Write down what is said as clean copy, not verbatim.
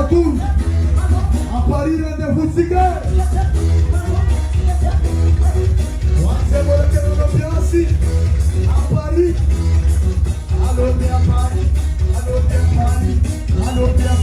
retour. À Paris, rendez-vous ticket. C'est moi qui est bien ici. À Paris. Allô, bien Paris. Allô, bien Paris. Allô, bien